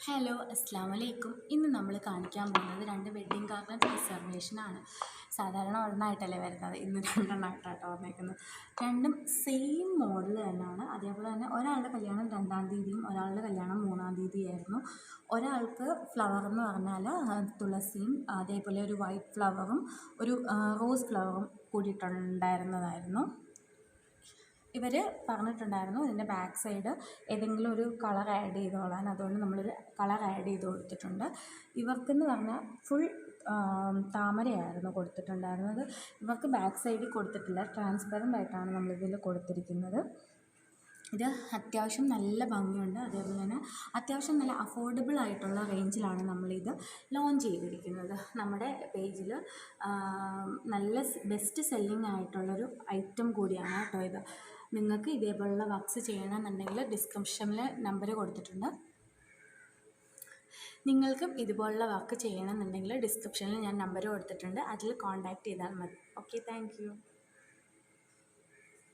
Hello അസ്സാം വലൈക്കും. ഇന്ന് നമ്മൾ കാണിക്കാൻ പോകുന്നത് രണ്ട് വെഡ്ഡിങ് ഗാർഡൻ റിസർവേഷനാണ്. സാധാരണ ഒരെണ്ണമായിട്ടല്ലേ വരുന്നത്, ഇന്ന് രണ്ടെണ്ണമായിട്ടാണ് വന്നേക്കുന്നത്. രണ്ടും സെയിം മോഡൽ തന്നെയാണ്. അതേപോലെ തന്നെ ഒരാളുടെ കല്യാണം 2-ാം തീയതിയും ഒരാളുടെ കല്യാണം 3-ാം തീയതിയായിരുന്നു. ഒരാൾക്ക് ഫ്ലവർ എന്ന് പറഞ്ഞാൽ തുളസിയും അതേപോലെ ഒരു വൈറ്റ് ഫ്ലവറും ഒരു റോസ് ഫ്ലവറും കൂടിയിട്ടുണ്ടായിരുന്നതായിരുന്നു. ഇവർ പറഞ്ഞിട്ടുണ്ടായിരുന്നു ഇതിൻ്റെ ബാക്ക് സൈഡ് ഏതെങ്കിലും ഒരു കളർ ആഡ് ചെയ്തോളാൻ. അതുകൊണ്ട് നമ്മളൊരു കളർ ആഡ് ചെയ്ത് കൊടുത്തിട്ടുണ്ട്. ഇവർക്കെന്ന് പറഞ്ഞാൽ ഫുൾ താമരയായിരുന്നു കൊടുത്തിട്ടുണ്ടായിരുന്നത്. ഇവർക്ക് ബാക്ക് സൈഡിൽ കൊടുത്തിട്ടില്ല, ട്രാൻസ്പെറൻ്റ് ആയിട്ടാണ് നമ്മളിതിൽ കൊടുത്തിരിക്കുന്നത്. ഇത് അത്യാവശ്യം നല്ല ഭംഗിയുണ്ട്. അതേപോലെ തന്നെ അത്യാവശ്യം നല്ല അഫോർഡബിൾ ആയിട്ടുള്ള റേഞ്ചിലാണ് നമ്മളിത് ലോഞ്ച് ചെയ്തിരിക്കുന്നത്. നമ്മുടെ പേജിൽ നല്ല ബെസ്റ്റ് സെല്ലിംഗ് ആയിട്ടുള്ളൊരു ഐറ്റം കൂടിയാണ് കേട്ടോ ഇത്. നിങ്ങൾക്ക് ഇതേപോലുള്ള വർക്ക്സ് ചെയ്യണമെന്നുണ്ടെങ്കിൽ ഡിസ്ക്രിപ്ഷനിൽ നമ്പർ കൊടുത്തിട്ടുണ്ട്. നിങ്ങൾക്കും ഇതുപോലുള്ള വർക്ക് ചെയ്യണമെന്നുണ്ടെങ്കിൽ ഡിസ്ക്രിപ്ഷനിൽ ഞാൻ നമ്പർ കൊടുത്തിട്ടുണ്ട്, അതിൽ കോൺടാക്റ്റ് ചെയ്താൽ മതി. Okay, thank you.